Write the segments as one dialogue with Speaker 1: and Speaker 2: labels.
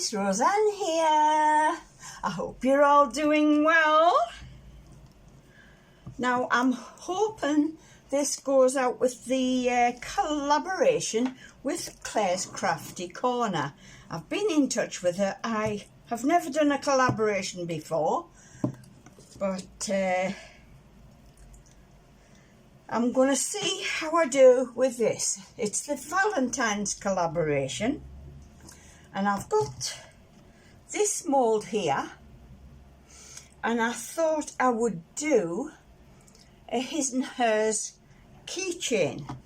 Speaker 1: guys, Roseanne here. I hope you're all doing well. Now I'm hoping this goes out with the collaboration with Claire's Crafty Corner. I've been in touch with her. I have never done a collaboration before, but I'm going to see how I do with this. It's the Valentine's collaboration, and I've got this mould here, and I thought I would do a His and Hers keychain.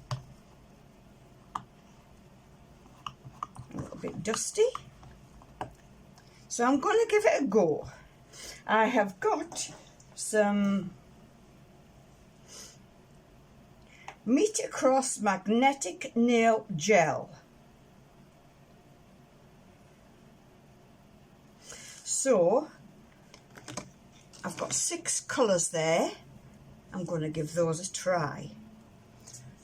Speaker 1: A little bit dusty, so I'm going to give it a go. I have got some Meet Across magnetic nail gel. So I've got 6 colours there. I'm going to give those a try.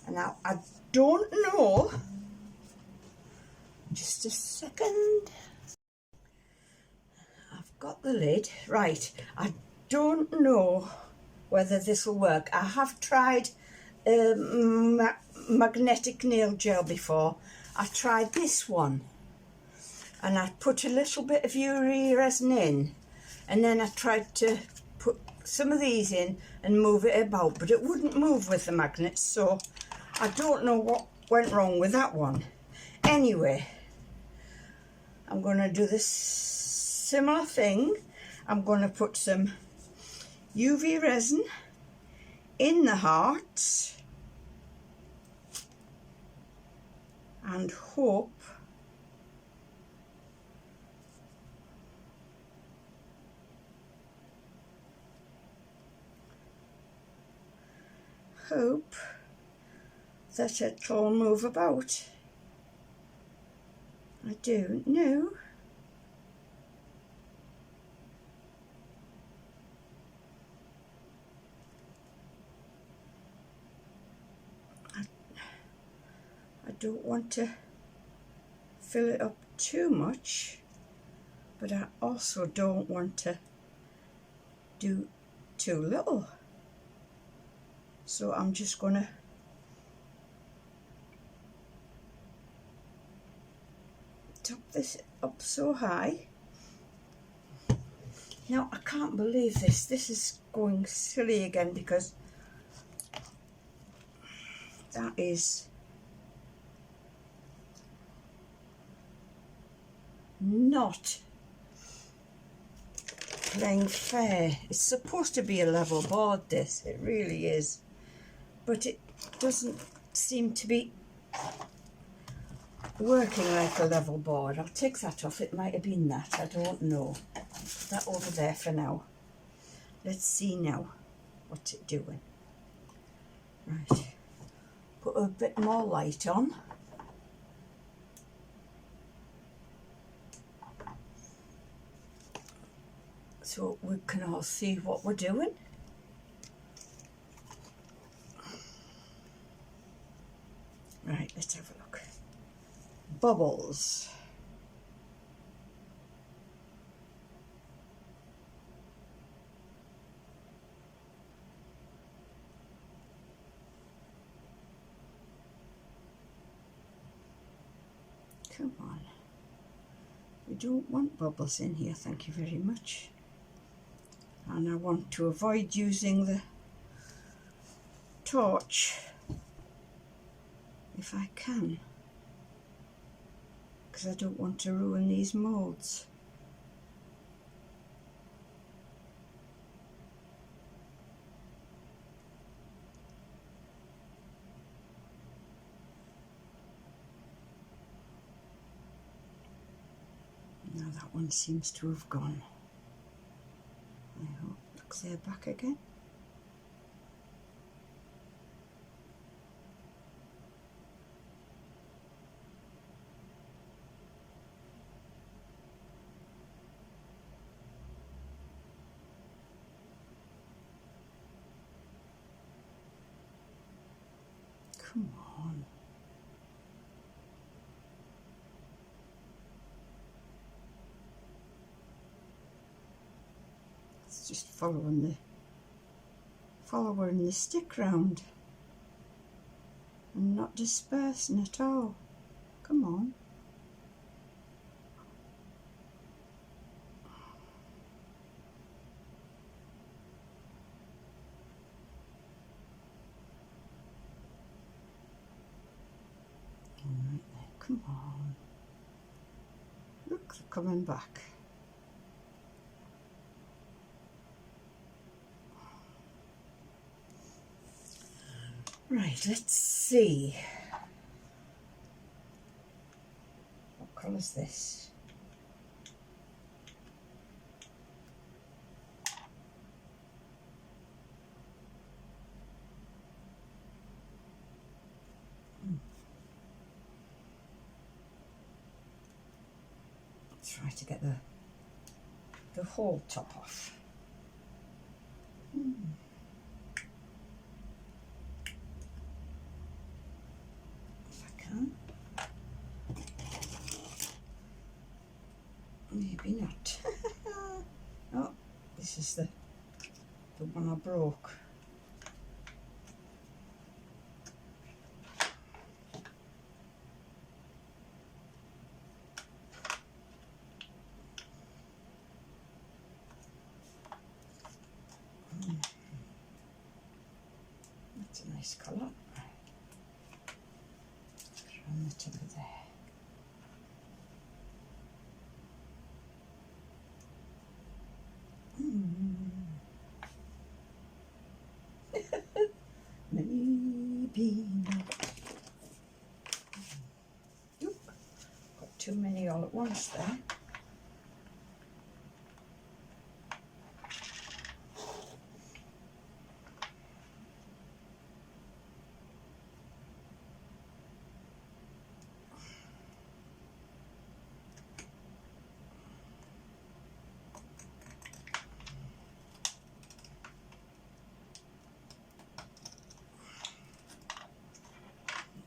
Speaker 1: And now I don't know, just a second, I've got the lid, right, I don't know whether this will work. I have tried magnetic nail gel before. I tried this one and I put a little bit of UV resin in, and then I tried to put some of these in and move it about, but it wouldn't move with the magnets, so I don't know what went wrong with that one. Anyway, I'm going to do this similar thing. I'm going to put some UV resin in the hearts and hope that it'll move about. I don't know. I don't want to fill it up too much, but I also don't want to do too little. So I'm just going to top this up so high. Now I can't believe this. This is going silly again because that is not playing fair. It's supposed to be a level board, this, it really is, but it doesn't seem to be working like a level board. I'll take that off. It might have been that, I don't know. Put that over there for now. Let's see now what's it doing. Right, put a bit more light on. So we can all see what we're doing. Right, let's have a look. Bubbles. Come on. We don't want bubbles in here, thank you very much. And I want to avoid using the torch if I can, because I don't want to ruin these moulds. Now that one seems to have gone. I hope they're back again. Come on. just following the stick round and not dispersing at all. Come on. Alright then, come on. Look, they're coming back. Right, let's see. What colour's this? Try to get the whole top off. If I can. Maybe not. Oh, this is the one I broke. That's a nice colour. Around the top of there. Maybe not. Oop, got too many all at once there.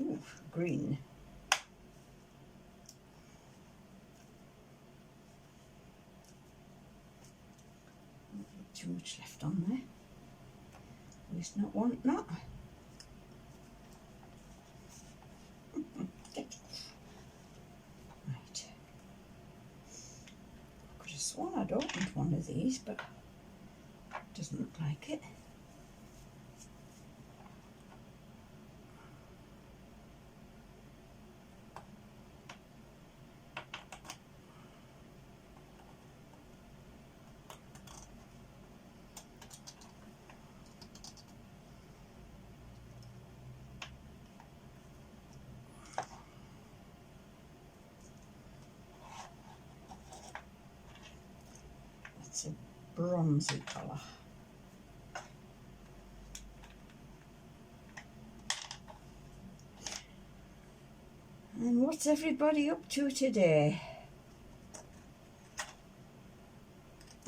Speaker 1: Ooh, green. Not too much left on there. At least not want that. Right. I could have sworn I'd opened one of these, but it doesn't look like it. It's a bronzy colour. And what's everybody up to today?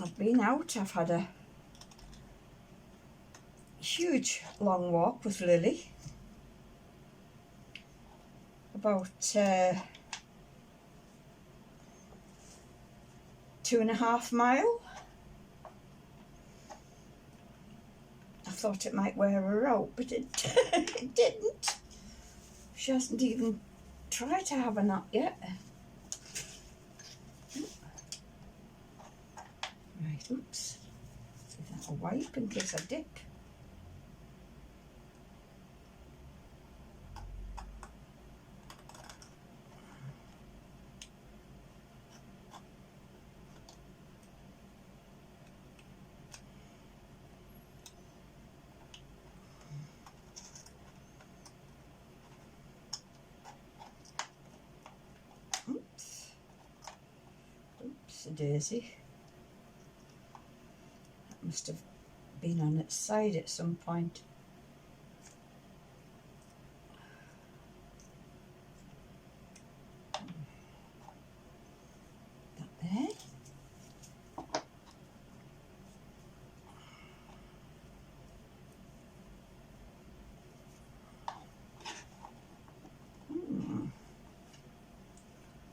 Speaker 1: I've been out, I've had a huge long walk with Lily. About 2.5 miles. I thought it might wear her out, but it, it didn't. She hasn't even tried to have a nap yet. Right, oops. See if that'll wipe in case I dip. Oops, a daisy. That must have been on its side at some point. That there.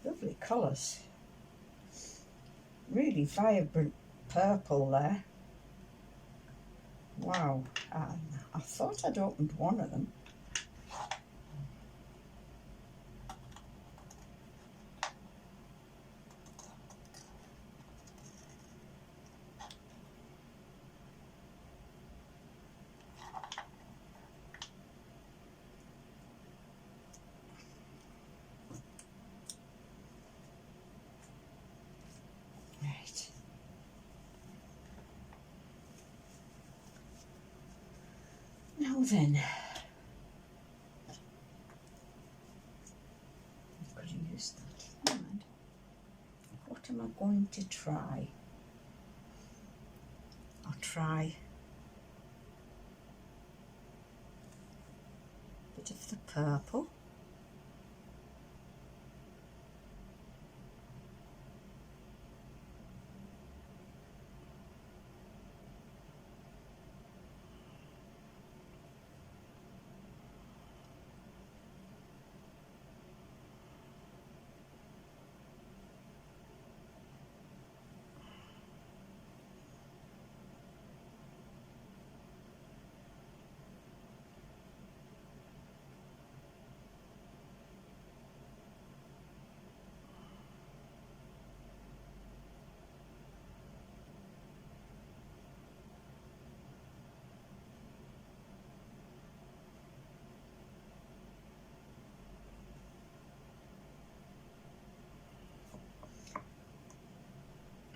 Speaker 1: Lovely colours. Really vibrant purple there. Wow, I thought I'd opened one of them. Right. Now then, I could have used that. Never mind. What am I going to try? I'll try a bit of the purple.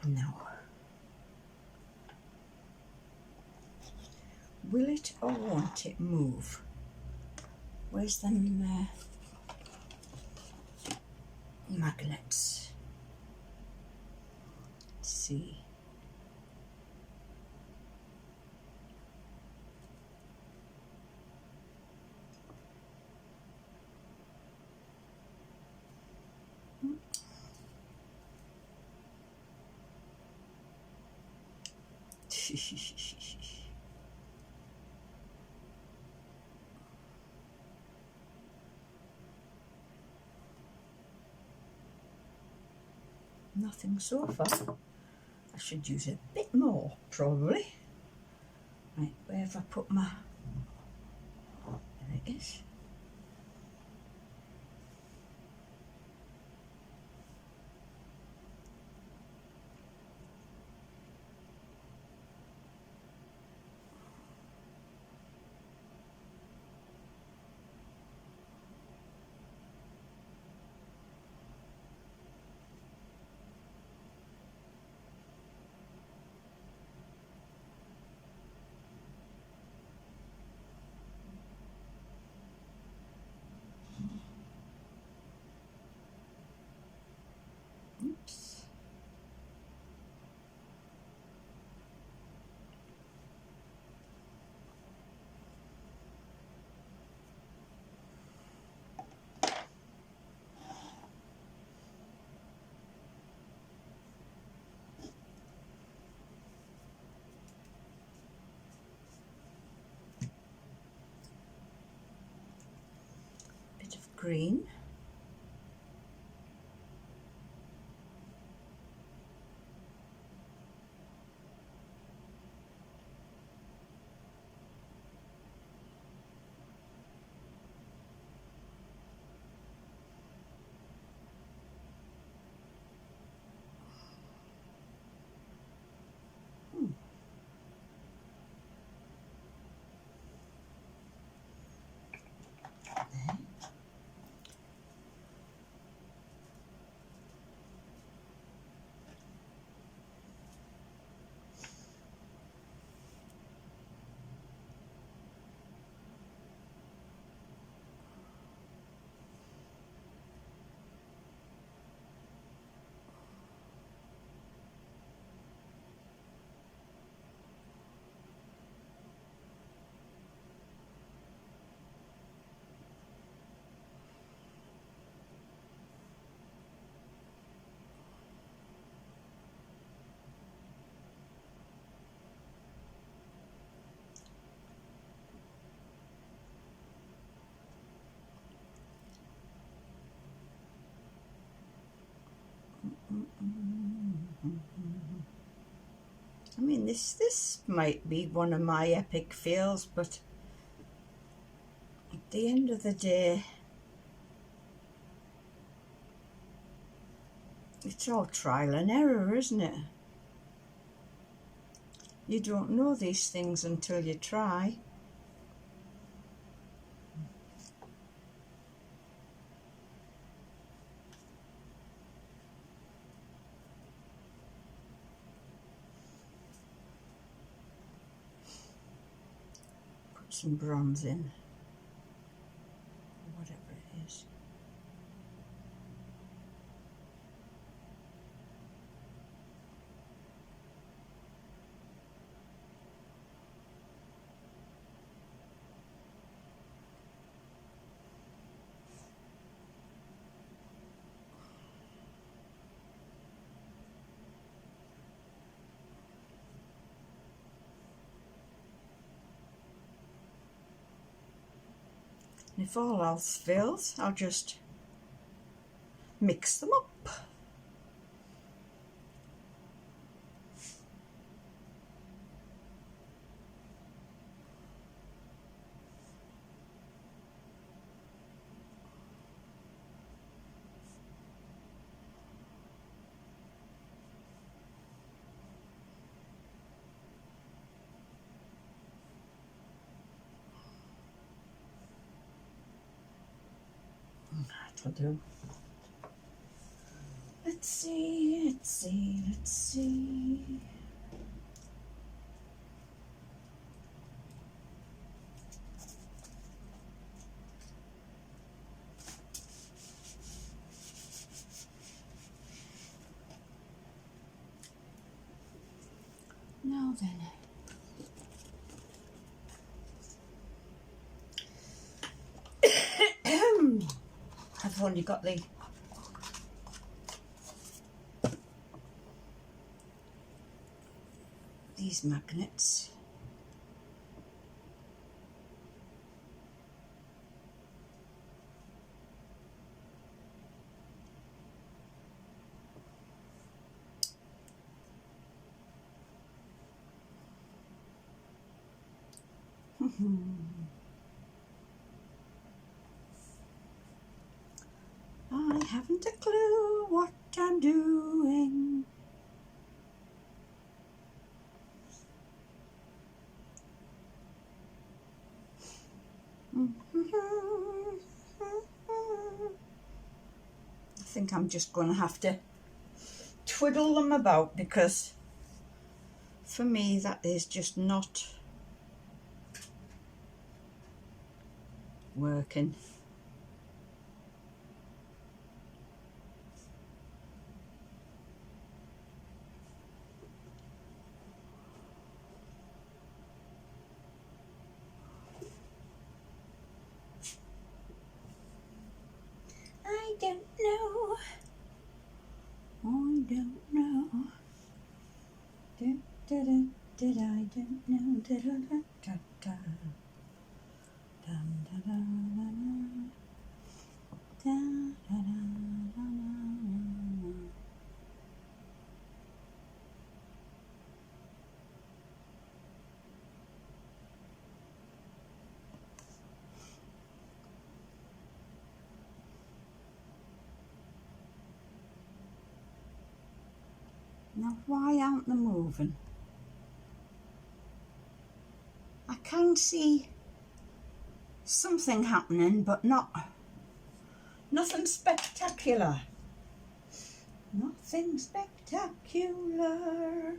Speaker 1: Now, will it or won't it move? Where's them magnets? Let's see. Nothing so far. I should use a bit more, probably. Right, where have I put my... There it is. Oops. Bit of green. This might be one of my epic fails, but at the end of the day, it's all trial and error, isn't it? You don't know these things until you try. Put some bronze in, or whatever it is. And if all else fails, I'll just mix them up. That'll do. Let's see. Now then. I've only got these magnets. I haven't a clue what I'm doing. I think I'm just going to have to twiddle them about, because for me that is just not working. I don't know. I don't know. I don't know. Now, why aren't they moving? I can see something happening, but nothing spectacular. Nothing spectacular.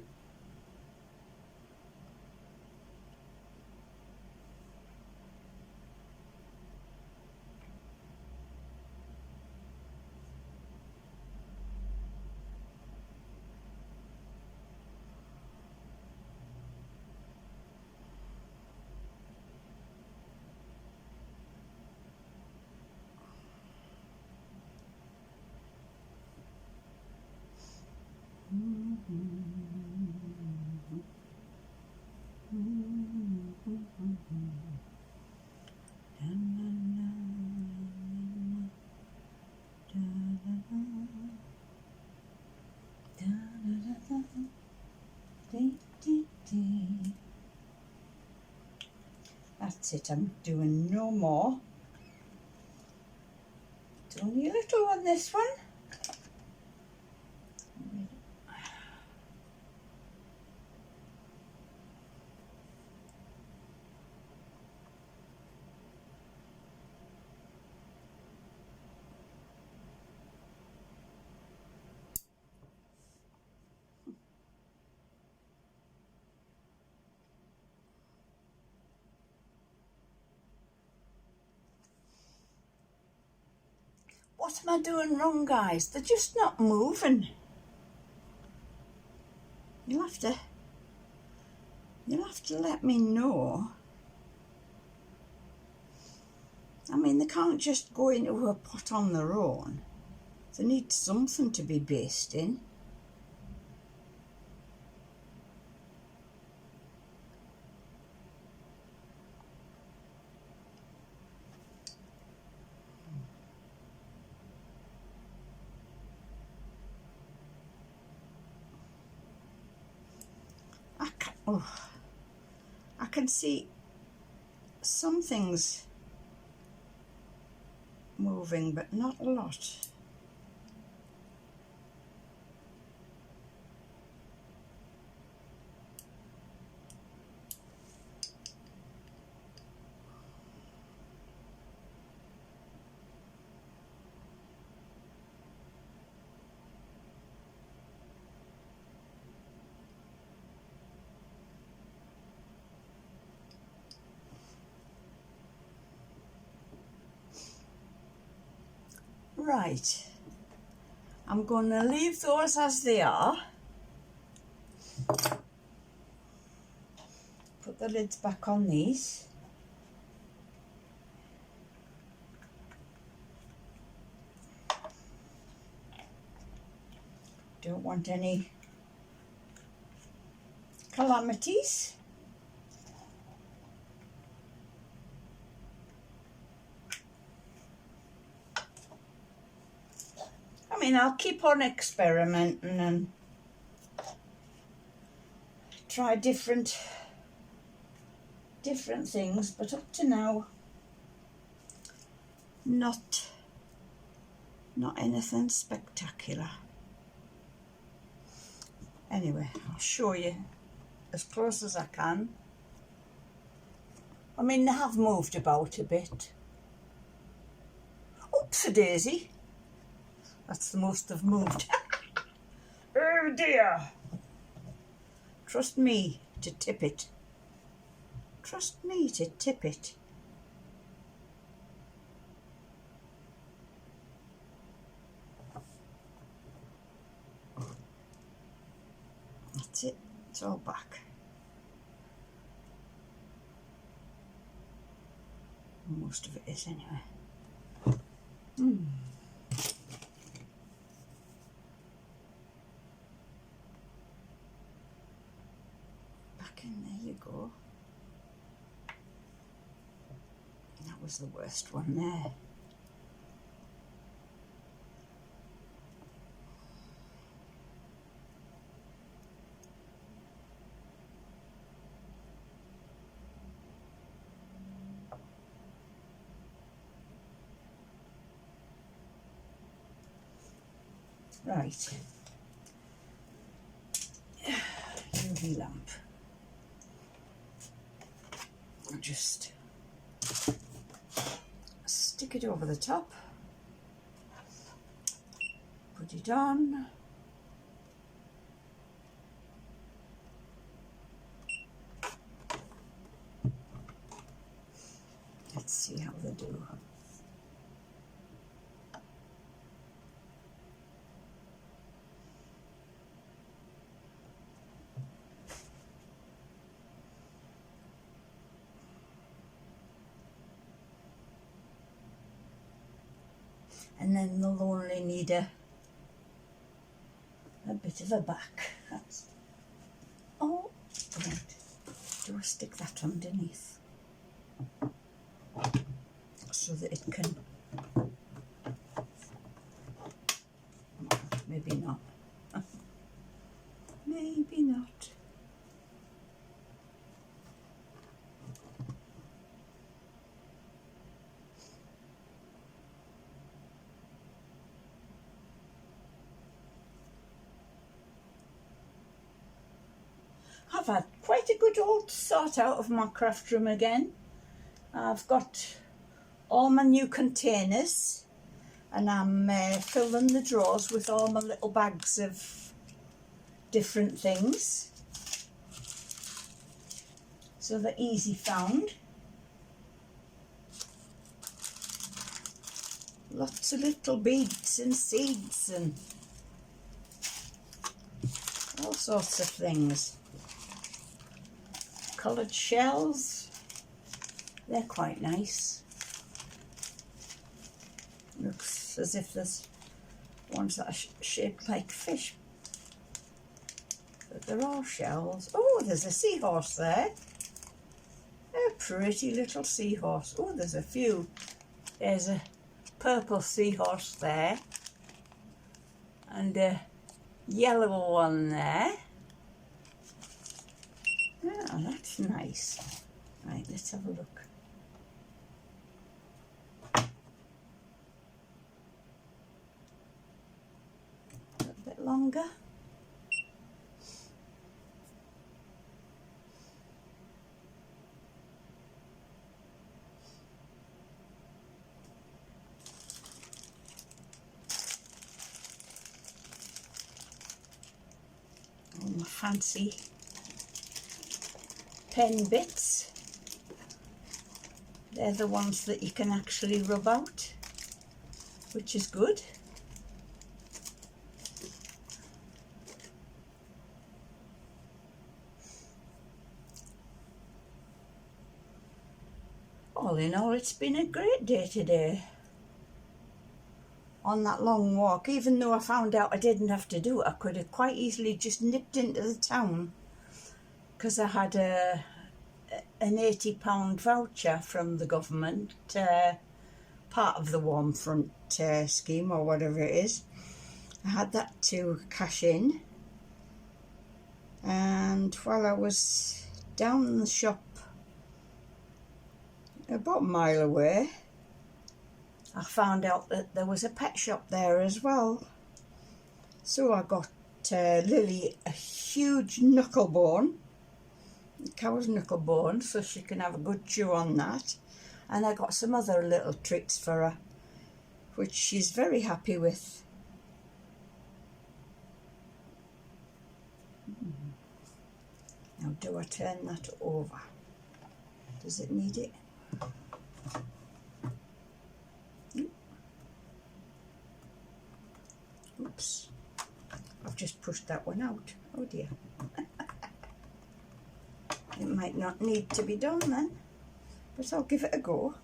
Speaker 1: That's it, I'm doing no more. It's only a little one, this one. What am I doing wrong, guys? They're just not moving. You'll have to let me know. I mean, they can't just go into a pot on their own. They need something to be based in. I can see some things moving, but not a lot. Right, I'm going to leave those as they are. Put the lids back on these. Don't want any calamities. I mean, I'll keep on experimenting and try different things, but up to now, not anything spectacular. Anyway, I'll show you as close as I can. I mean, they have moved about a bit. Oops-a-daisy. That's the most they've moved. Oh dear. Trust me to tip it. Trust me to tip it. That's it. It's all back. Most of it is anyway. Back in, there you go. That was the worst one there. Right, UV lamp. I'll just stick it over the top, put it on. Let's see how they do. And then they'll only need a bit of a back. That's, oh, right. Do I stick that underneath so that it can? Maybe not. Maybe not. I've had quite a good old sort out of my craft room again. I've got all my new containers and I'm filling the drawers with all my little bags of different things, so they're easy found. Lots of little beads and seeds and all sorts of things. Coloured shells, they're quite nice. Looks as if there's ones that are shaped like fish, but they're all shells. Oh, there's a seahorse there. A pretty little seahorse. Oh, there's a few. There's a purple seahorse there and a yellow one there. Oh, that's nice. Right, let's have a look. A little bit longer. All my fancy pen bits. They're the ones that you can actually rub out, which is good. All in all, it's been a great day today on that long walk. Even though I found out I didn't have to do it, I could have quite easily just nipped into the town because I had an £80 voucher from the government, part of the Warm Front scheme or whatever it is. I had that to cash in, and while I was down the shop about a mile away, I found out that there was a pet shop there as well. So I got Lily a huge knucklebone, cow's knucklebone, so she can have a good chew on that. And I got some other little tricks for her, which she's very happy with. Now, do I turn that over? Does it need it? Oops, I've just pushed that one out. Oh dear. It might not need to be done then, but I'll give it a go.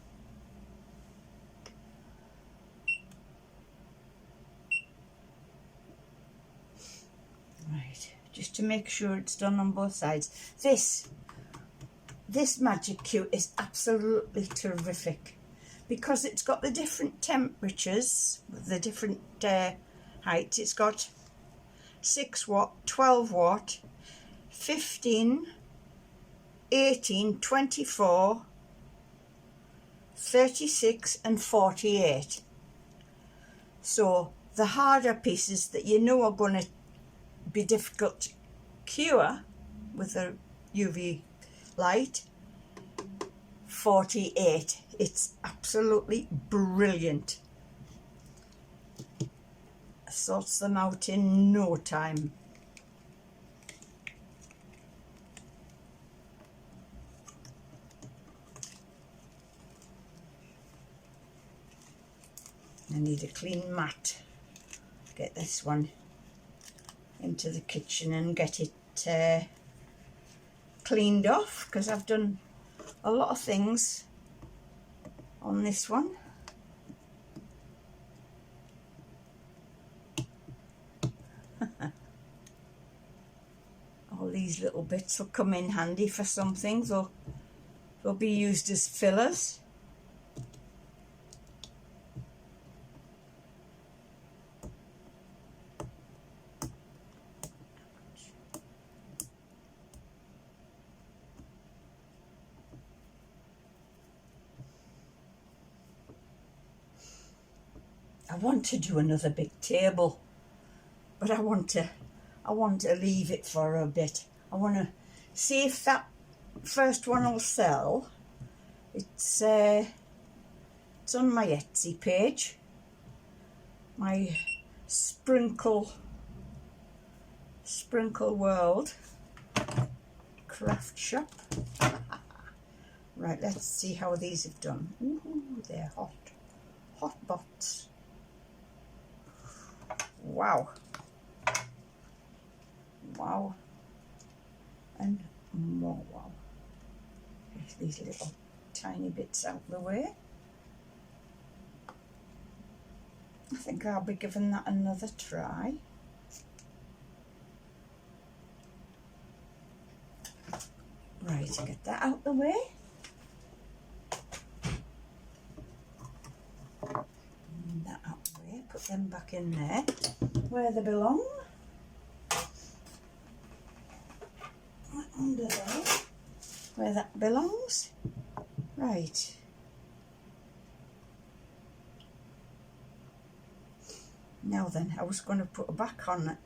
Speaker 1: Right, just to make sure it's done on both sides. This Magic Q is absolutely terrific because it's got the different temperatures, the different heights. It's got 6 watt, 12 watt, 15, 18, 24, 36 and 48. So the harder pieces that you know are going to be difficult to cure with the UV light, 48. It's absolutely brilliant. Sorts them out in no time. I need a clean mat. Get this one into the kitchen and get it cleaned off, because I've done a lot of things on this one. All these little bits will come in handy for some things, or they'll be used as fillers. I want to do another big table, but I want to leave it for a bit. I want to see if that first one will sell. It's on my Etsy page, my Sprinkle World craft shop. Right, let's see how these have done. Ooh, they're hot bots. Wow, wow, and more wow. Get these little tiny bits out of the way. I think I'll be giving that another try. Right, get that out of the way. That out of the way. Put them back in there where they belong. Under there, where that belongs. Right. Now then, I was going to put a back on it.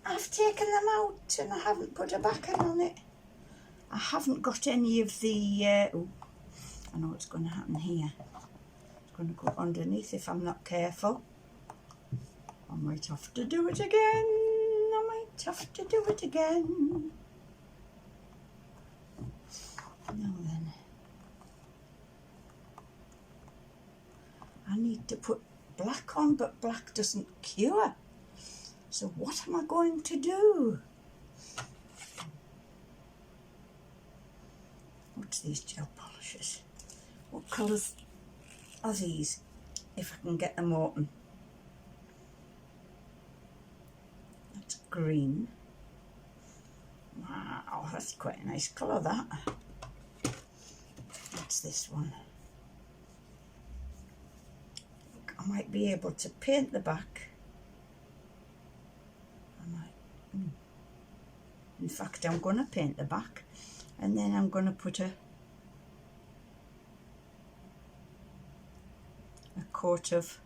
Speaker 1: I've taken them out and I haven't put a back on it. I haven't got any of the, oh, I know what's going to happen here. It's going to go underneath if I'm not careful. I might have to do it again. I might have to do it again. Now then, I need to put black on, but black doesn't cure. So what am I going to do? What's these gel polishes? What colours are these, if I can get them open? That's green. Wow, that's quite a nice colour, that. What's this one? I might be able to paint the back. I might. In fact, I'm going to paint the back, and then I'm going to put a coat of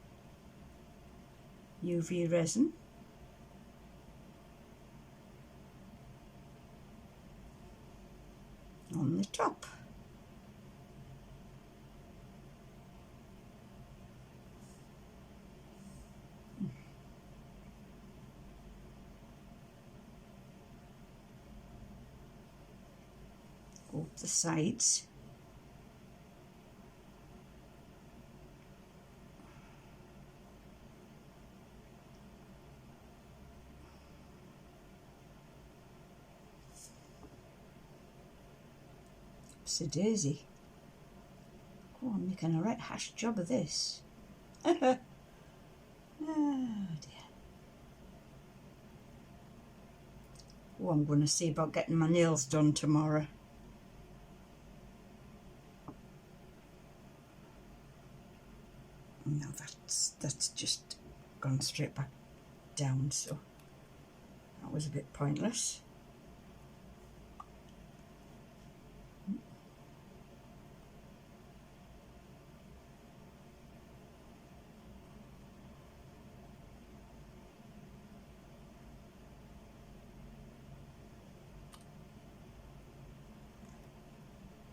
Speaker 1: UV resin on the top. Go up the sides. Upsy daisy. Oh, I'm making a right hash job of this. Oh dear. Oh, I'm going to see about getting my nails done tomorrow. No, that's just gone straight back down, so that was a bit pointless.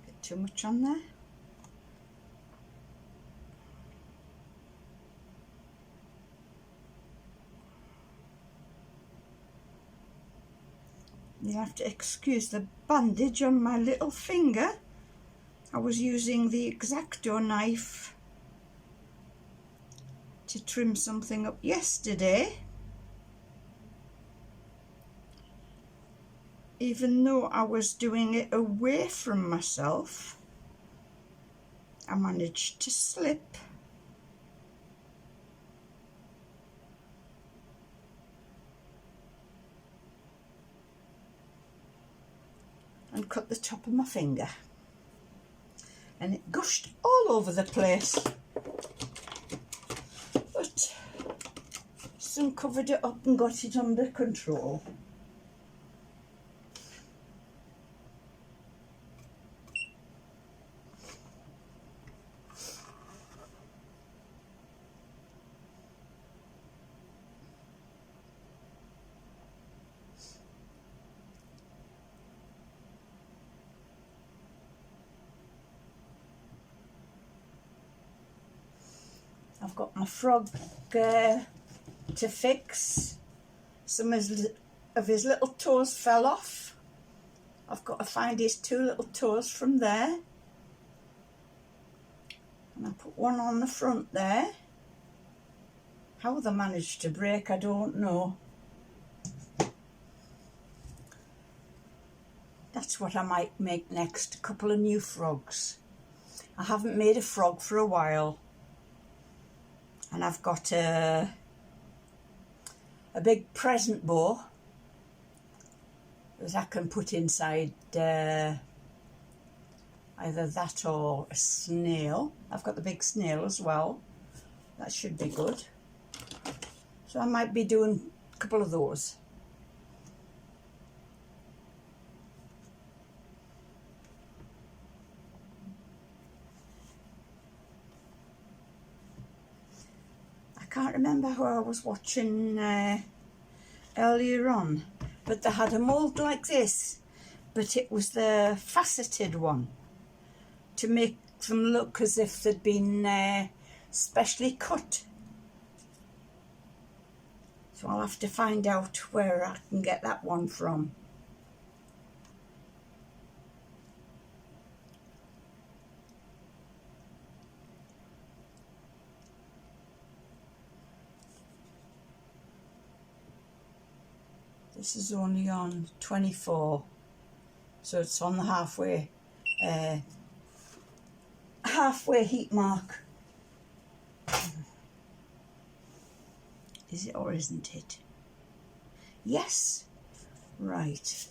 Speaker 1: Bit too much on there. You'll have to excuse the bandage on my little finger. I was using the X-Acto knife to trim something up yesterday. Even though I was doing it away from myself, I managed to slip. And cut the top of my finger, and it gushed all over the place, but soon covered it up and got it under control. I've got my frog to fix. Some of his little toes fell off. I've got to find his 2 little toes from there. And I put one on the front there. How they managed to break, I don't know. That's what I might make next, a couple of new frogs. I haven't made a frog for a while. And I've got a big present bow that I can put inside either that or a snail. I've got the big snail as well. That should be good. So I might be doing a couple of those. I can't remember who I was watching earlier on, but they had a mould like this, but it was the faceted one to make them look as if they'd been specially cut. So I'll have to find out where I can get that one from. This is only on 24, so it's on the halfway heat mark. Is it or isn't it? Yes. Right.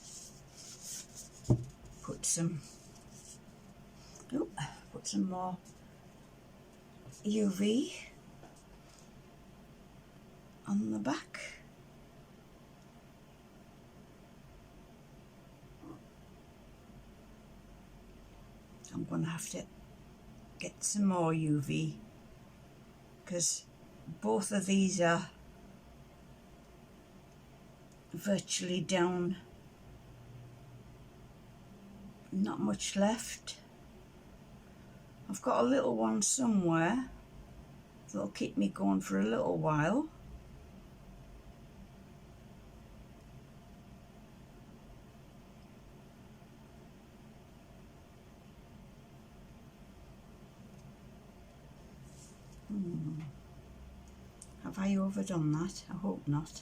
Speaker 1: Put some more UV on the back. I'm going to have to get some more UV because both of these are virtually down, not much left. I've got a little one somewhere that'll keep me going for a little while. Have I overdone that? I hope not.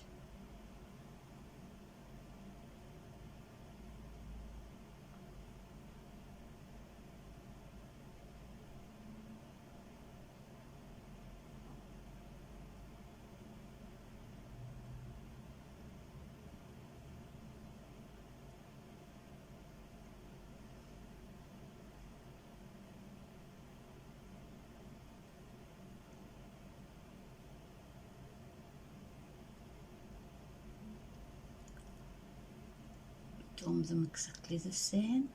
Speaker 1: Dome them exactly the same.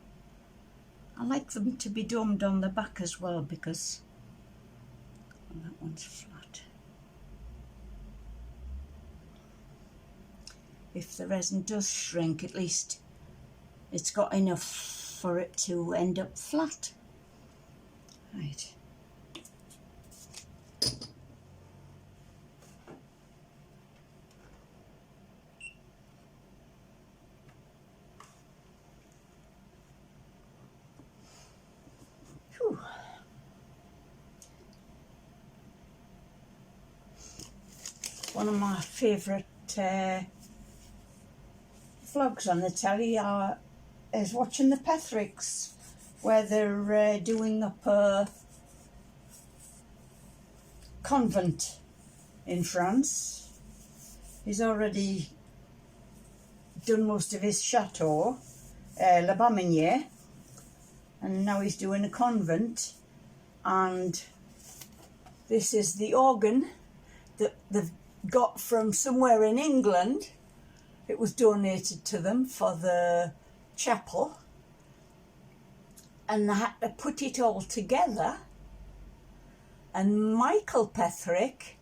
Speaker 1: I like them to be domed on the back as well because that one's flat. If the resin does shrink, at least it's got enough for it to end up flat. Right. One of my favourite vlogs on the telly is watching the Pethricks, where they're doing up a convent in France. He's already done most of his chateau, Le Baminier, and now he's doing a convent, and this is the organ that they've got from somewhere in England. It was donated to them for the chapel, and they had to put it all together. And Michael Pethrick,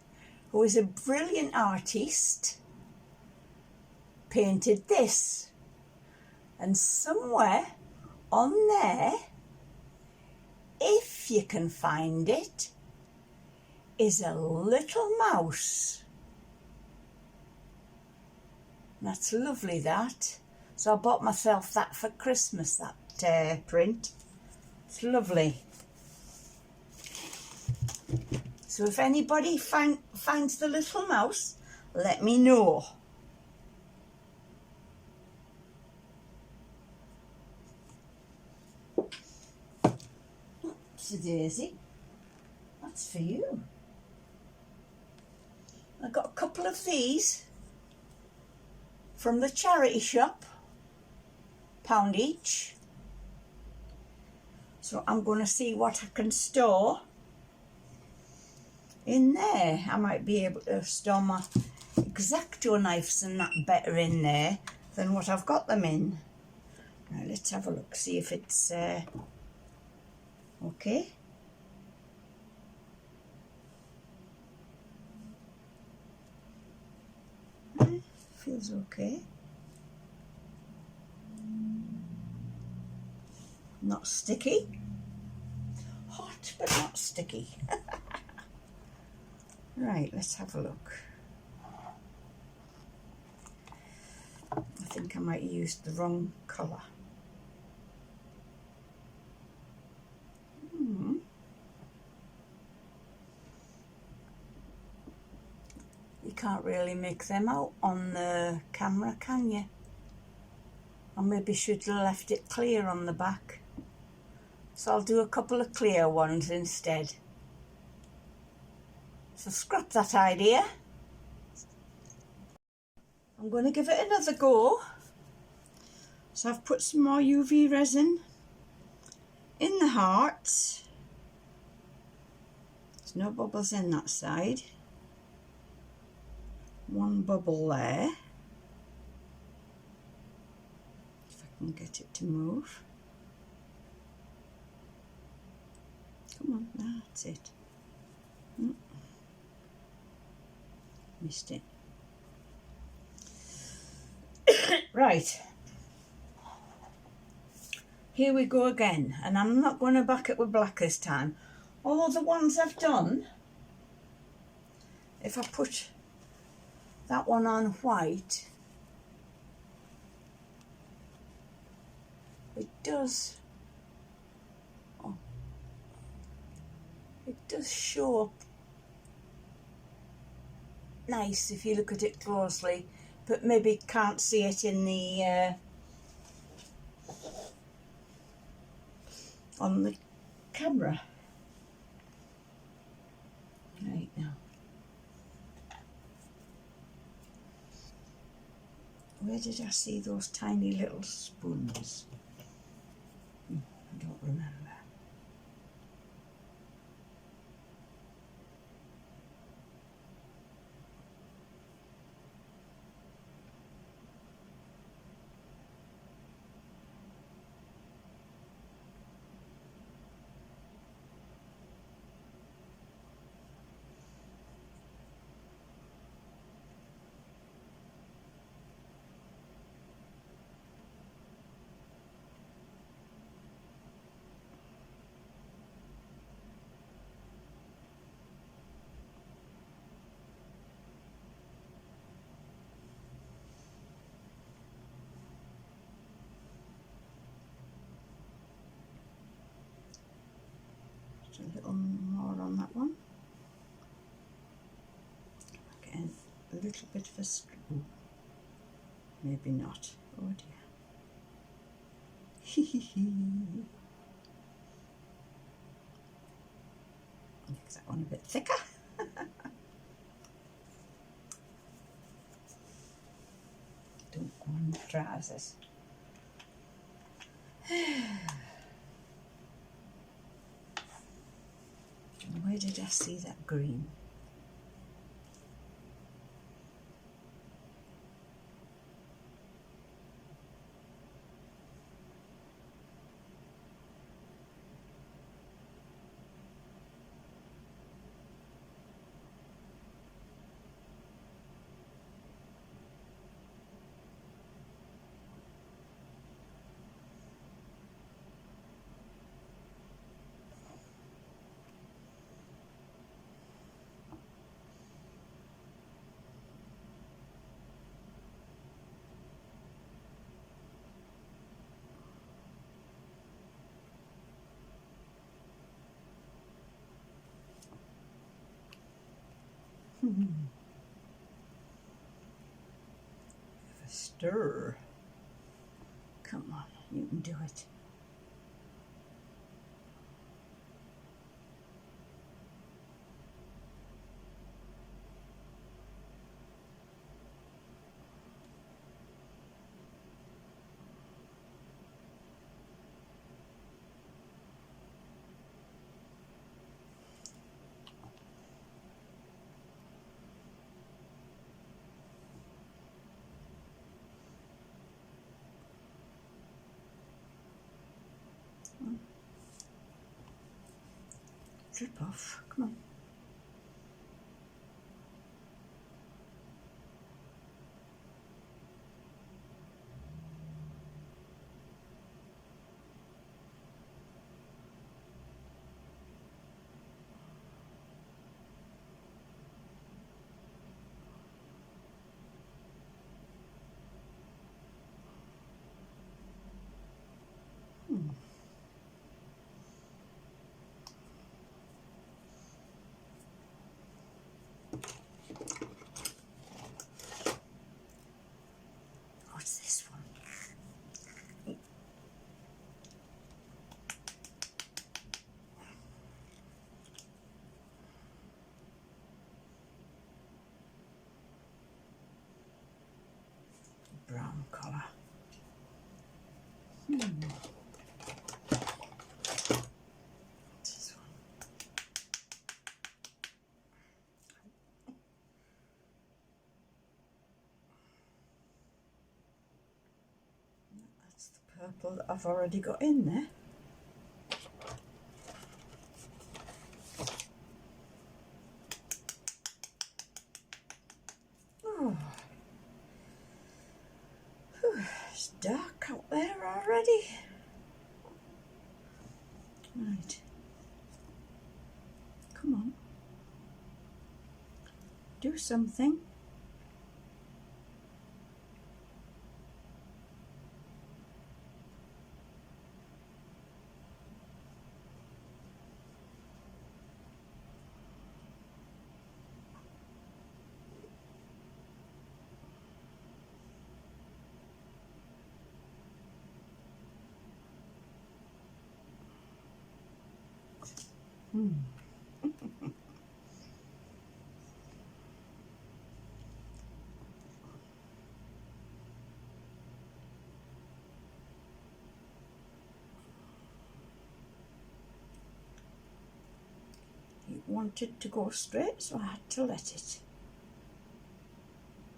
Speaker 1: who is a brilliant artist, painted this. And somewhere on there, if you can find it, is a little mouse. That's lovely, that. So I bought myself that for Christmas, that print. It's lovely. So if anybody finds the little mouse, let me know. Oops, a daisy. That's for you. I got a couple of these from the charity shop, £1 each. So I'm going to see what I can store in there. I might be able to store my X-Acto knives and that better in there than what I've got them in. Now let's have a look, see if it's okay. Feels okay. Not sticky. Hot but not sticky. Right, let's have a look. I think I might have used the wrong colour. You can't really make them out on the camera, can you? I maybe should have left it clear on the back. So I'll do a couple of clear ones instead. So scrap that idea. I'm going to give it another go. So I've put some more UV resin in the hearts. There's no bubbles in that side. One bubble there. If I can get it to move. Come on, that's it. Missed it. Right. Here we go again, and I'm not going to back it with black this time. All the ones I've done, if I put that one on white, it does show up nice if you look at it closely, but maybe can't see it in the on the camera. Right now, where did I see those tiny little spoons? I don't remember. A little more on that one. Again, a little bit of a screw. Maybe not. Oh dear. Makes that one a bit thicker. Don't go on the trousers. Where did I see that green? a stir. Come on, you can do it. Drip off, come on. What's this one? Brown colour. What's this one? That's the purple that I've already got in there. Oh, whew, it's dark out there already. Right, come on, do something. It wanted to go straight, so I had to let it.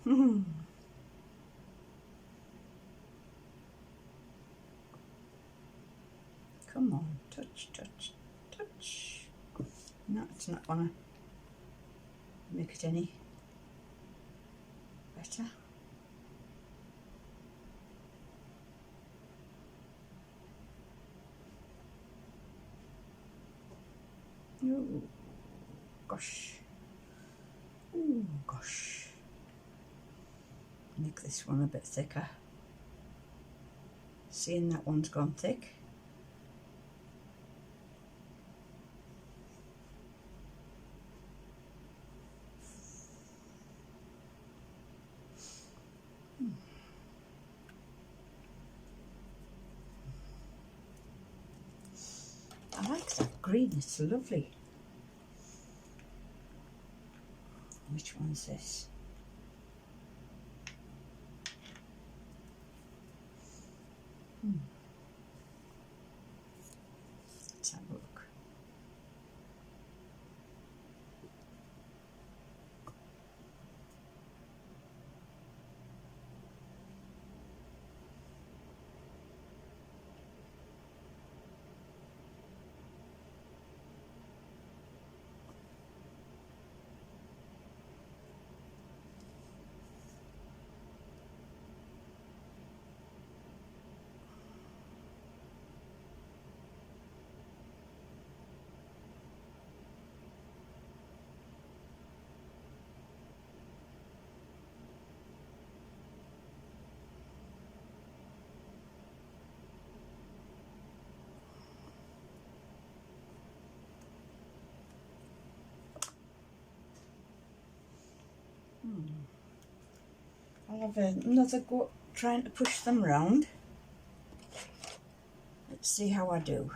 Speaker 1: Come on, touch, touch, touch. No, it's not gonna make it any better. Oh, gosh. Oh, gosh. Make this one a bit thicker. Seeing that one's gone thick. I like that green, it's lovely. Which one's this? Let's have a look. I'll have another go trying to push them round. Let's see how I do.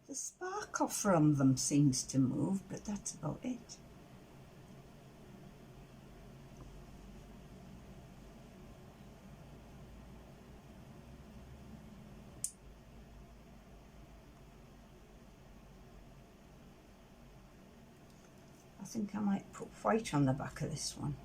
Speaker 1: The sparkle from them seems to move, but that's about it. I think I might put white on the back of this one.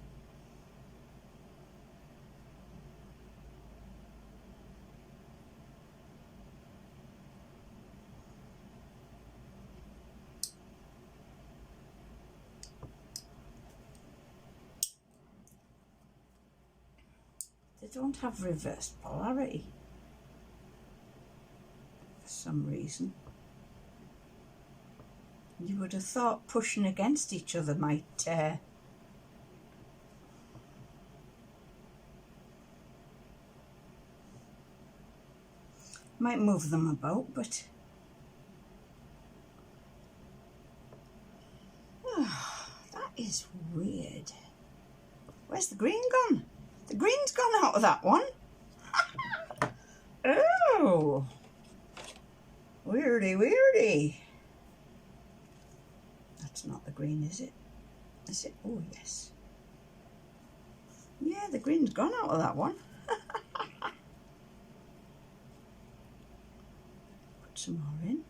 Speaker 1: They don't have reverse polarity for some reason. You would have thought pushing against each other might move them about, but that is weird. Where's the green gone? The green's gone out of that one. Oh, weirdy, weirdy. That's not the green, is it? Is it? Oh, yes. Yeah, the green's gone out of that one. Put some more in.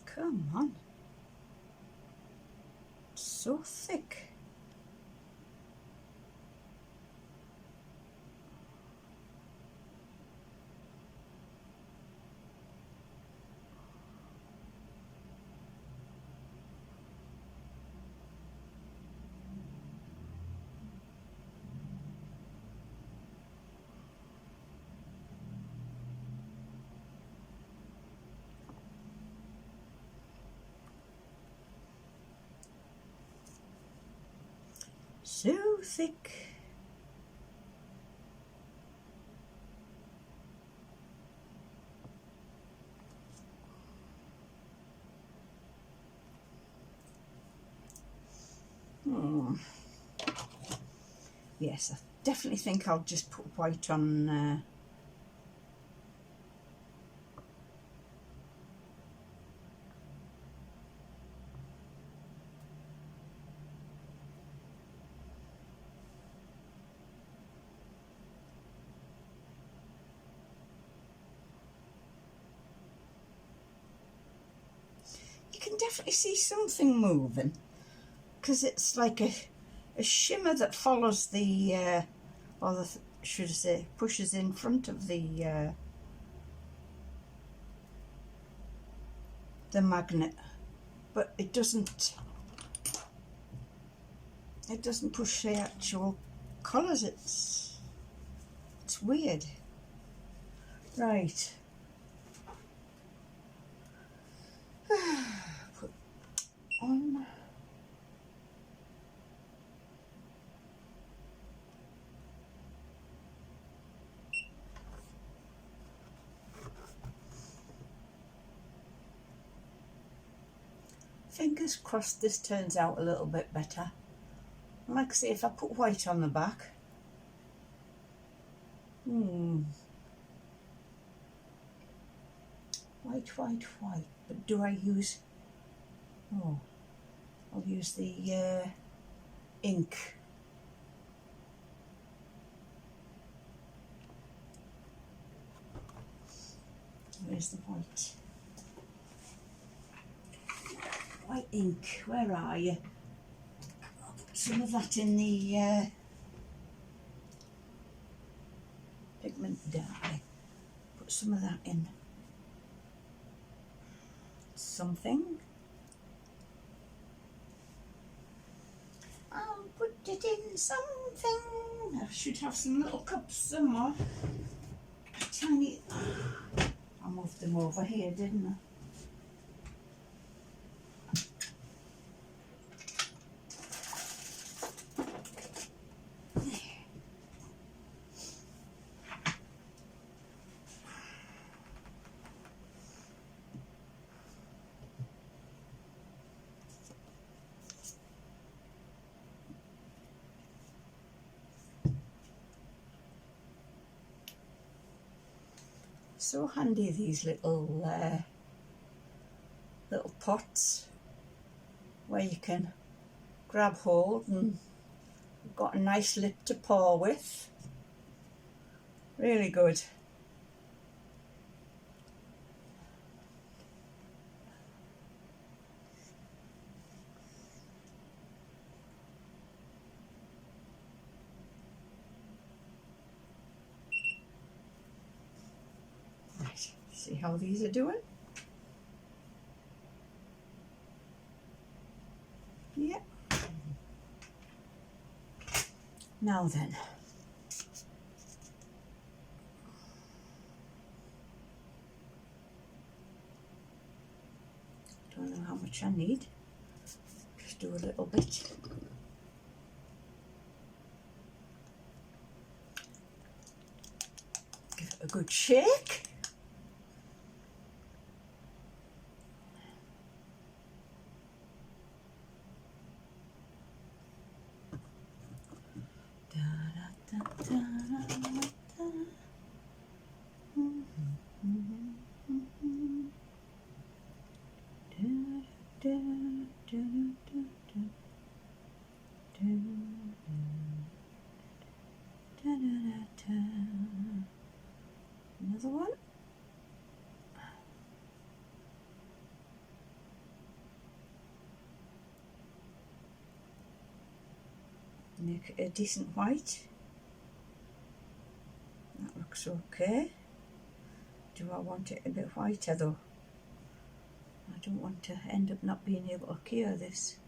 Speaker 1: Come on. It's so thick. So thick. Yes, I definitely think I'll just put white on. You can definitely see something moving, because it's like a shimmer that follows the, should I say, pushes in front of the magnet, but it doesn't push the actual colours. It's weird. Right. Put on. Fingers crossed this turns out a little bit better. Like I say, if I put white on the back, white, but do I use, I'll use the ink. Where's the white? White ink, where are you? some of that in the pigment dye. Put some of that in something. I'll put it in something. I should have some little cups somewhere. Tiny. I moved them over here, didn't I? So handy, these little pots where you can grab hold and got a nice lip to pour with. Really good. Right, see how these are doing? Yep. Now then. Don't know how much I need. Just do a little bit. Give it a good shake. Another one. Make it a decent white. That looks okay. Do I want it a bit whiter though? I don't want to end up not being able to cure this.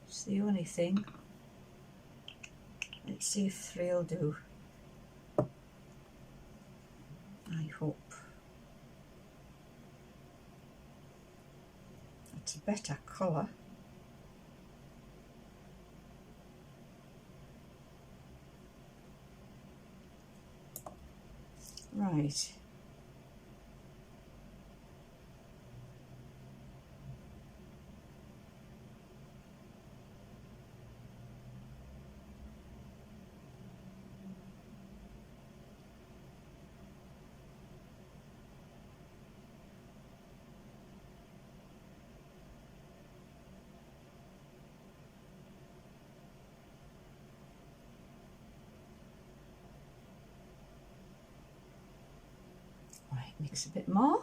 Speaker 1: It's the only thing. Let's see if 3 will do. I hope. It's a better colour. Right. Right, mix a bit more.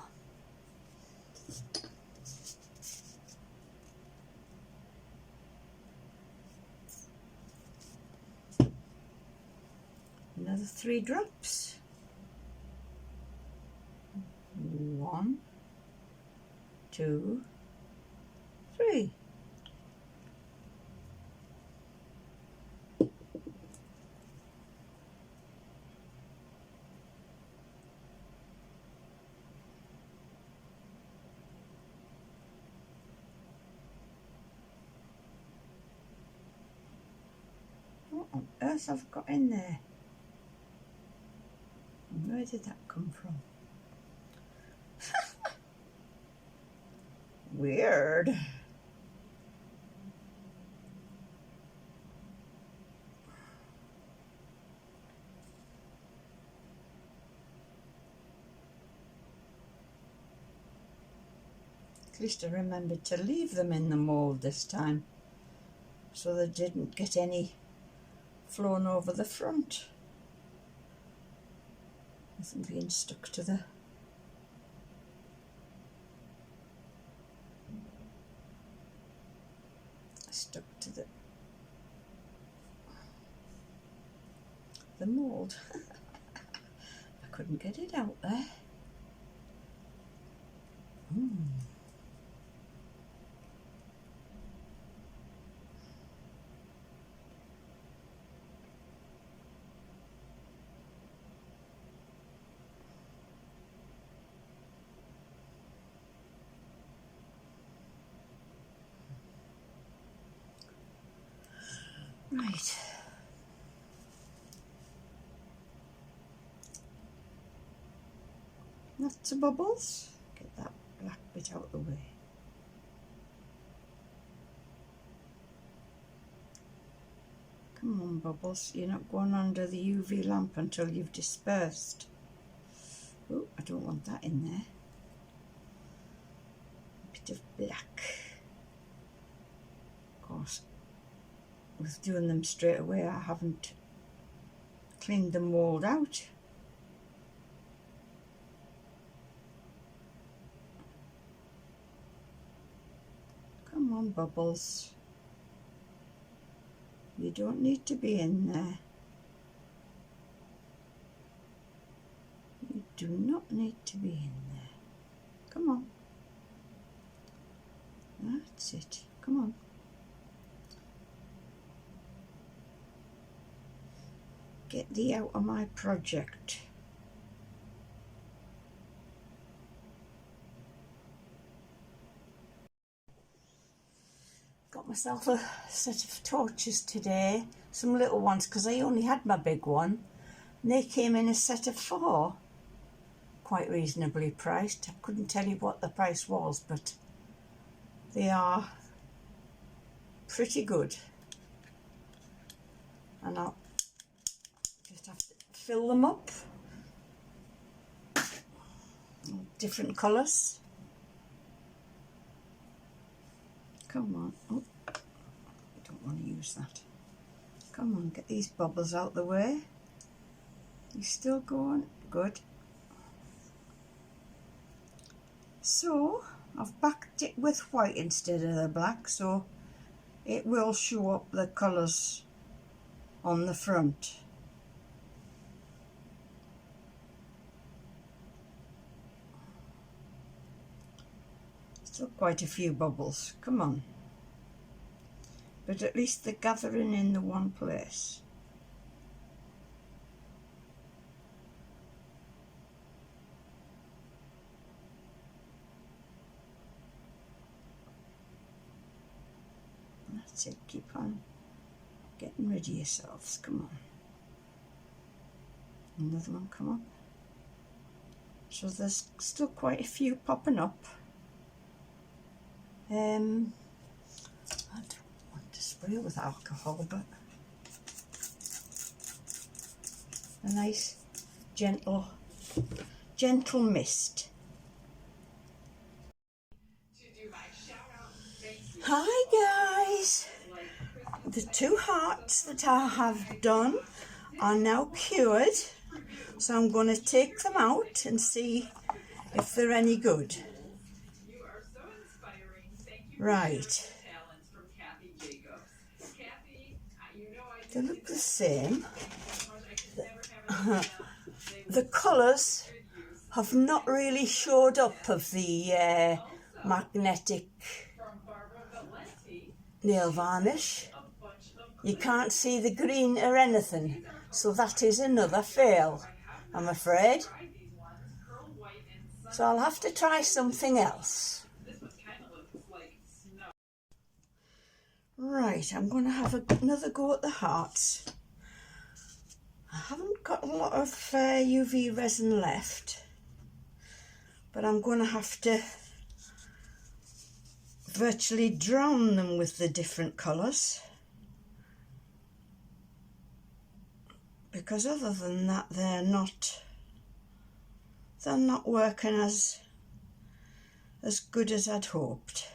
Speaker 1: Another 3 drops. 1, 2, 3. What on earth have I got in there? And where did that come from? Weird. At least I remembered to leave them in the mould this time, so they didn't get any flown over the front. Nothing being stuck to the the mould. I couldn't get it out there. Right. Lots of bubbles. Get that black bit out of the way. Come on, bubbles. You're not going under the UV lamp until you've dispersed. Oh, I don't want that in there. A bit of black. Of course, with doing them straight away, I haven't cleaned the mould out. Come on, bubbles. You don't need to be in there. You do not need to be in there. Come on. That's it. Come on. Get thee out of my project. Got myself a set of torches today, some little ones, because I only had my big one. And they came in a set of 4, quite reasonably priced. I couldn't tell you what the price was, but they are pretty good. And I'll just have to fill them up. Different colours. Come on. Oh, I don't want to use that. Come on, get these bubbles out the way. You still going? Good. So, I've backed it with white instead of the black, so it will show up the colours on the front. Still quite a few bubbles, come on. But at least they're gathering in the one place. That's it, keep on getting rid of yourselves, come on. Another one come up. So there's still quite a few popping up. I don't want to spray with alcohol, but a nice gentle mist. Hi guys! The 2 hearts that I have done are now cured, so I'm going to take them out and see if they're any good. Right. They look the same. The colours have not really showed up of the magnetic nail varnish. You can't see the green or anything, so that is another fail, I'm afraid. So I'll have to try something else. Right, I'm going to have another go at the hearts. I haven't got a lot of UV resin left, but I'm going to have to virtually drown them with the different colours, because other than that they're not working as good as I'd hoped.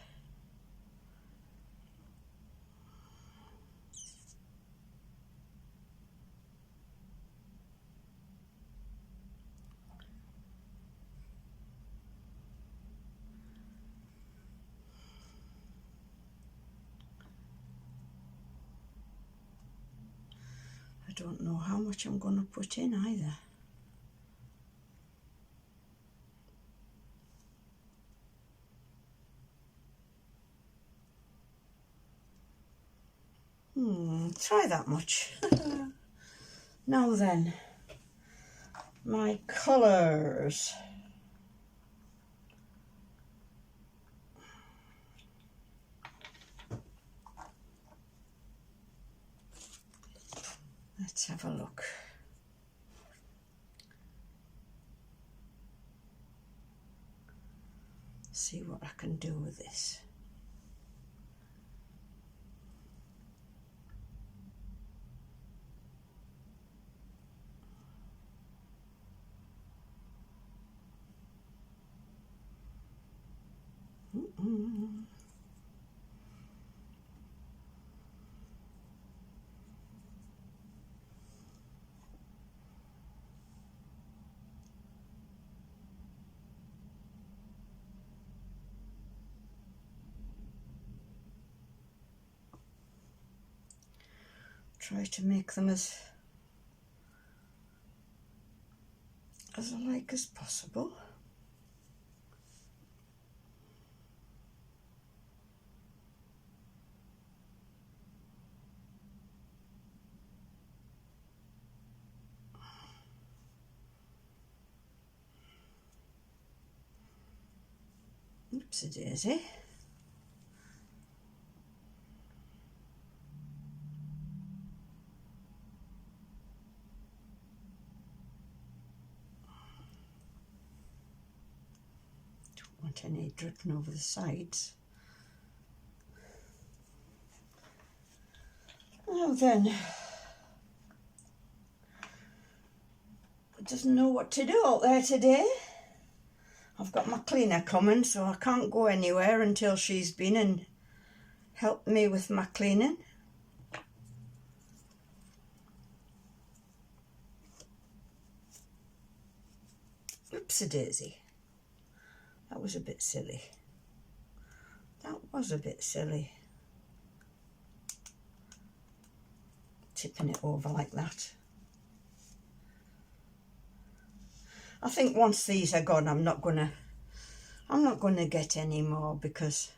Speaker 1: I don't know how much I'm going to put in either. Try that much. Now then, my colours. Let's have a look. See what I can do with this. Try to make them as alike as possible. Oopsie daisy. Don't want any dripping over the sides. Now then, doesn't know what to do out there today. I've got my cleaner coming, so I can't go anywhere until she's been and helped me with my cleaning. Oopsie daisy. That was a bit silly. That was a bit silly. Tipping it over like that. I think once these are gone, I'm not gonna get any more, because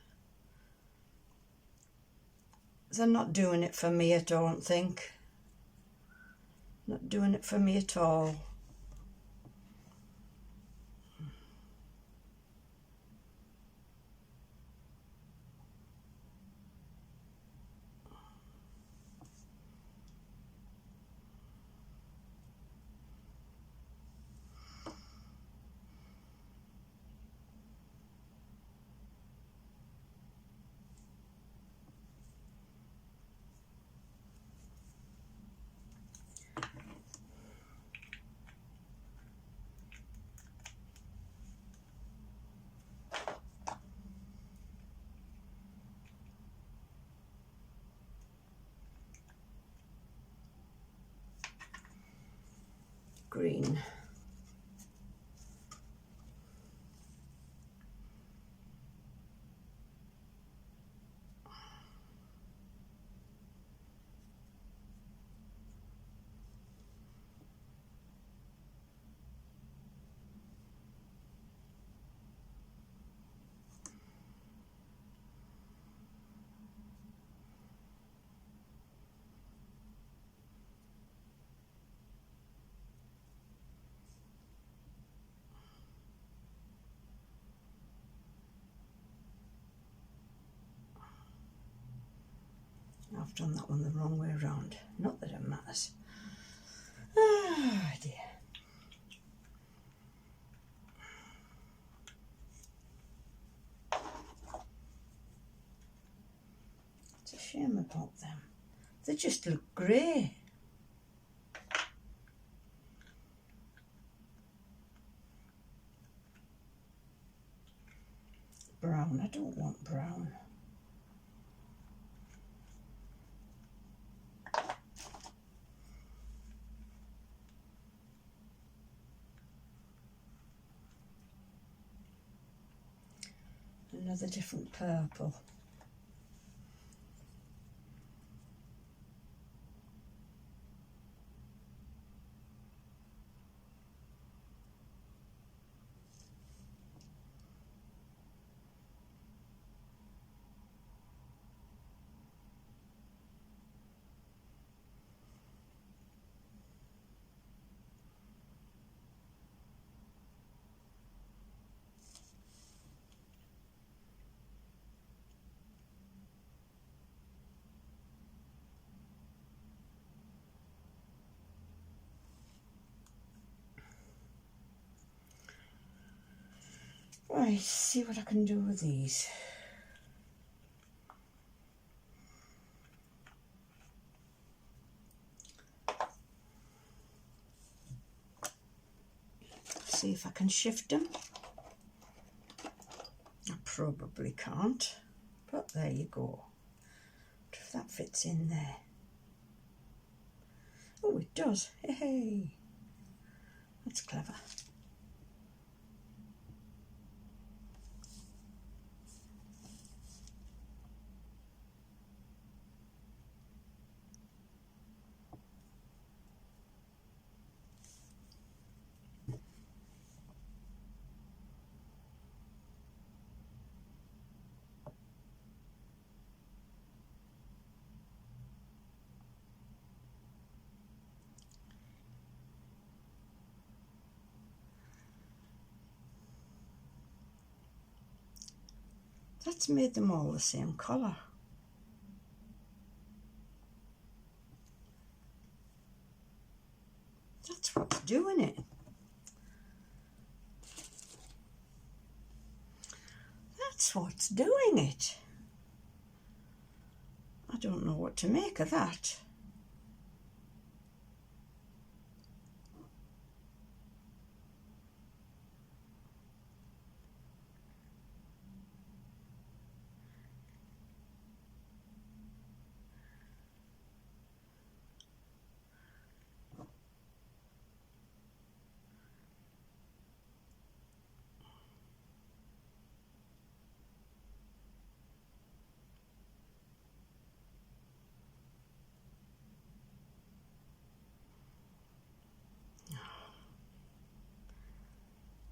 Speaker 1: they're not doing it for me, I don't think. Not doing it for me at all. Green. I've done that one the wrong way around. Not that it matters. Ah, dear. It's a shame about them. They just look grey. Brown. I don't want brown. Another different purple. Right, see what I can do with these. See if I can shift them. I probably can't, but there you go. If that fits in there. Oh, it does. Hey, that's clever. That's made them all the same colour. That's what's doing it. That's what's doing it. I don't know what to make of that.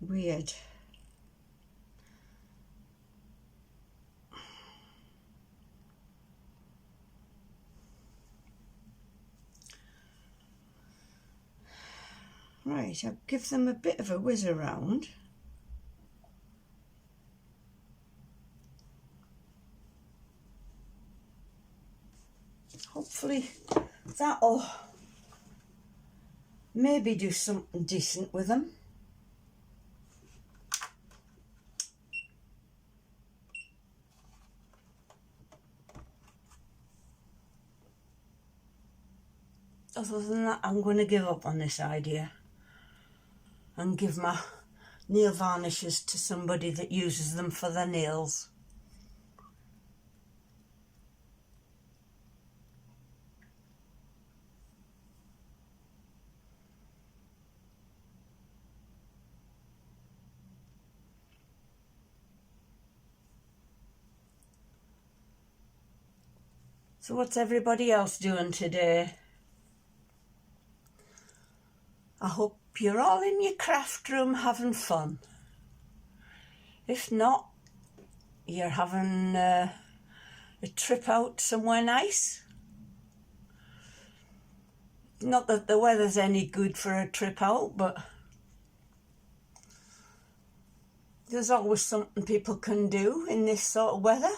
Speaker 1: Weird. Right, I'll give them a bit of a whiz around. Hopefully that'll maybe do something decent with them. Other than that, I'm going to give up on this idea and give my nail varnishes to somebody that uses them for their nails. So what's everybody else doing today? I hope you're all in your craft room having fun. If not, you're having a trip out somewhere nice. Not that the weather's any good for a trip out, but there's always something people can do in this sort of weather.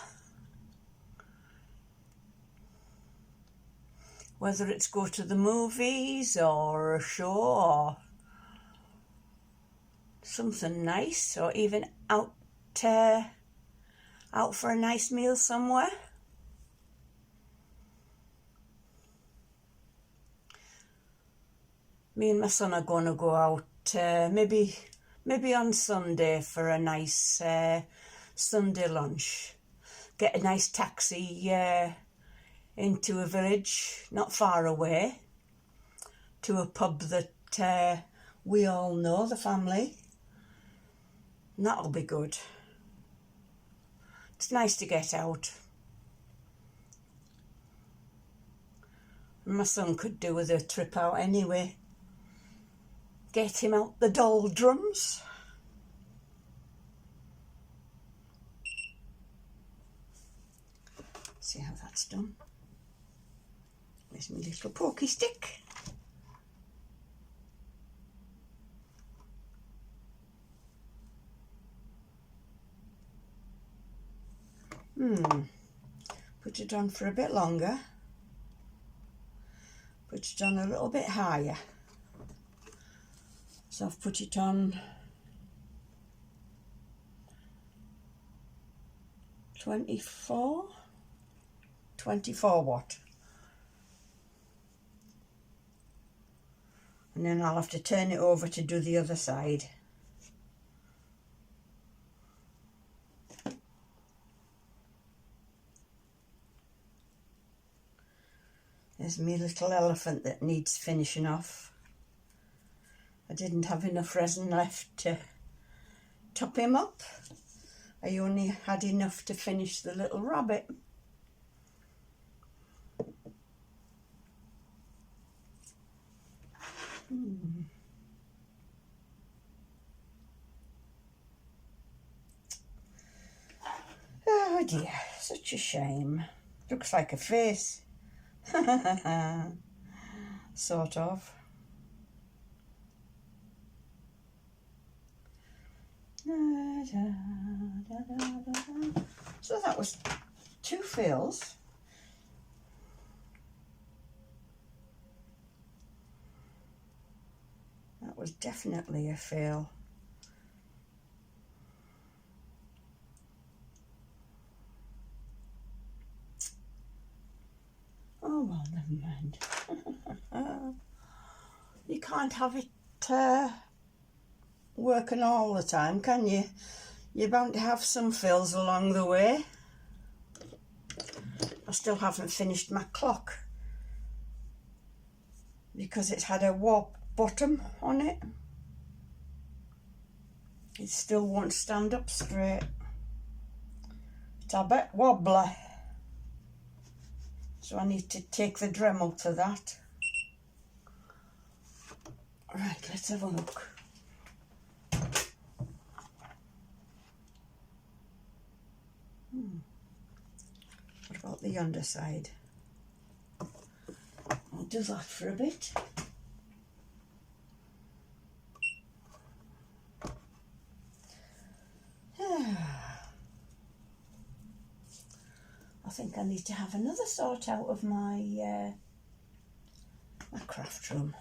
Speaker 1: Whether it's go to the movies or a show or something nice, or even out for a nice meal somewhere. Me and my son are going to go out maybe on Sunday for a nice Sunday lunch. Get a nice taxi into a village not far away to a pub that we all know, the family. And that'll be good. It's nice to get out. And my son could do with a trip out anyway. Get him out the doldrums. See how that's done. There's my little pokey stick. Put it on for a bit longer. Put it on a little bit higher. So I've put it on 24 watt. And then I'll have to turn it over to do the other side. There's me little elephant that needs finishing off. I didn't have enough resin left to top him up. I only had enough to finish the little rabbit. Oh dear, such a shame. Looks like a face. Sort of. So that was 2 fills. That was definitely a fail. Oh well, never mind. You can't have it working all the time, can you? You're bound to have some fills along the way. I still haven't finished my clock because it's had a warp bottom on it. It still won't stand up straight. It's a bit wobbly. So I need to take the Dremel to that. Right, let's have a look. What about the underside? I'll do that for a bit. I think I need to have another sort out of my my craft room.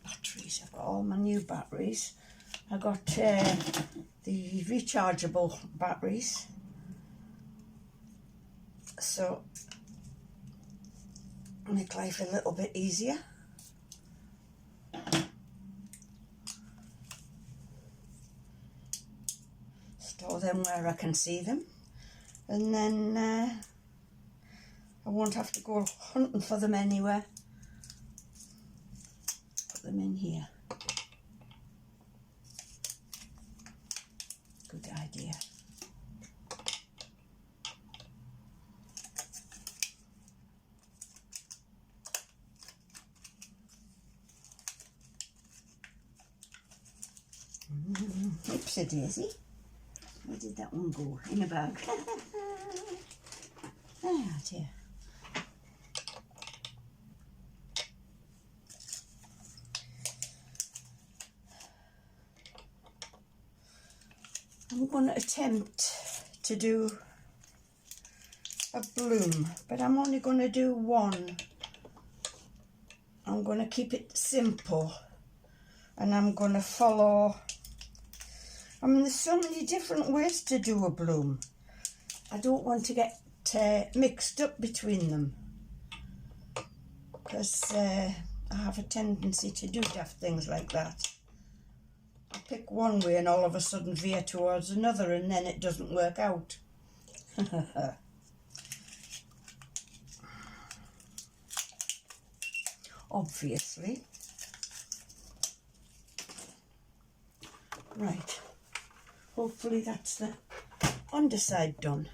Speaker 1: Batteries, I've got all my new batteries. I got the rechargeable batteries, so make life a little bit easier. Store them where I can see them, and then I won't have to go hunting for them anywhere. Put them in here. Good idea. Oopsie daisy. Where did that one go? In a bag. Oh dear. I'm going to attempt to do a bloom, but I'm only going to do one. I'm going to keep it simple, and I'm going to follow. I mean, there's so many different ways to do a bloom. I don't want to get mixed up between them, because I have a tendency to do daft things like that. I pick one way and all of a sudden veer towards another, and then it doesn't work out. Obviously. Right. Hopefully that's the underside done.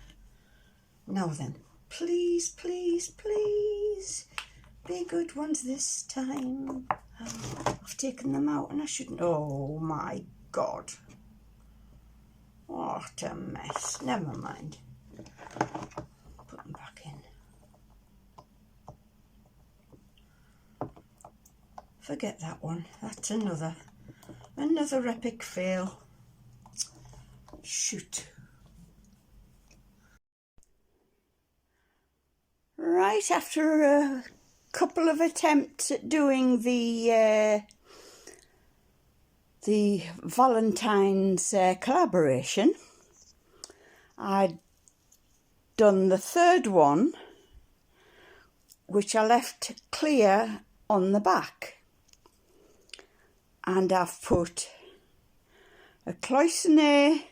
Speaker 1: Now then, please, please, please be good ones this time. I've taken them out and I shouldn't. Oh my God. What a mess. Never mind. Put them back in. Forget that one. That's another epic fail. Shoot. Right, after a couple of attempts at doing the the Valentine's collaboration, I'd done the third one, which I left clear on the back, and I've put a cloisonne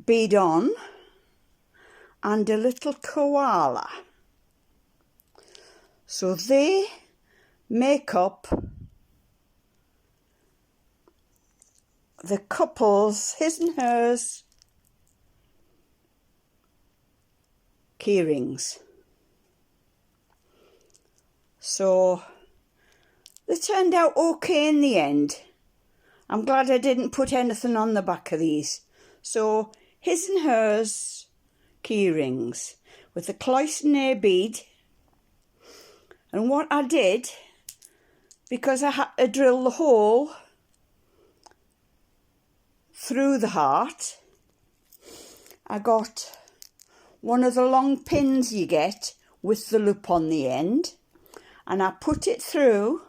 Speaker 1: bead on and a little koala, so they make up the couple's, his and hers, key rings. So they turned out okay in the end. I'm glad I didn't put anything on the back of these. So his and hers key rings with the cloisonne bead. And what I did, because I had to drill the hole through the heart, I got one of the long pins you get with the loop on the end, and I put it through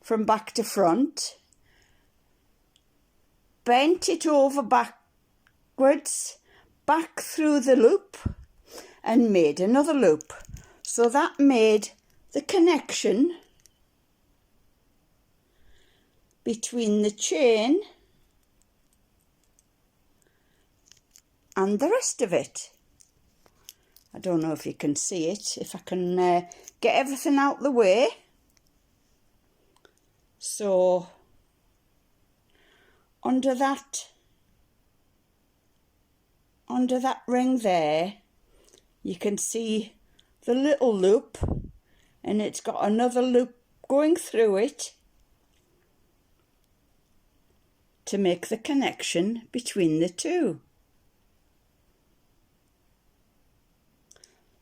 Speaker 1: from back to front, bent it over backwards, back through the loop, and made another loop. So that made the connection between the chain and the rest of it. I don't know if you can see it, if I can get everything out the way. So under that ring there, you can see the little loop, and it's got another loop going through it to make the connection between the two.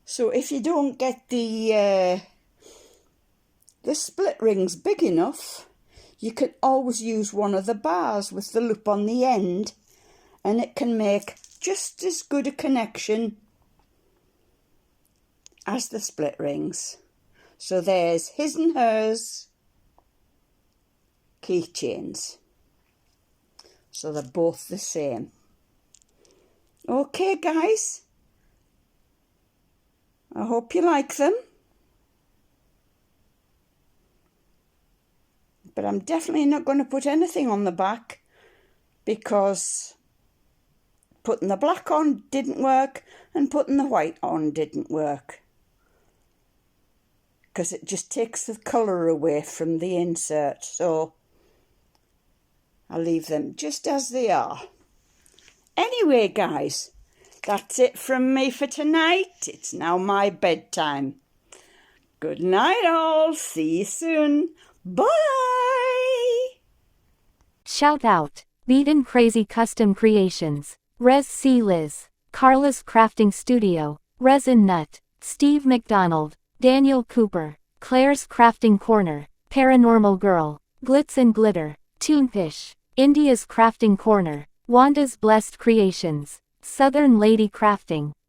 Speaker 1: So if you don't get the split rings big enough, you can always use one of the bars with the loop on the end, and it can make just as good a connection as the split rings. So there's his and hers keychains. So they're both the same. Okay, guys. I hope you like them. But I'm definitely not going to put anything on the back, because putting the black on didn't work and putting the white on didn't work, because it just takes the colour away from the insert. So I'll leave them just as they are. Anyway, guys, that's it from me for tonight. It's now my bedtime. Good night all. See you soon. Bye.
Speaker 2: Shout out. Beaten Crazy Custom Creations. Rez C. Liz. Carla's Crafting Studio. Resin Nut. Steve McDonald. Daniel Cooper. Claire's Crafting Corner. Paranormal Girl. Glitz and Glitter. Toonfish. India's Crafting Corner. Wanda's Blessed Creations. Southern Lady Crafting.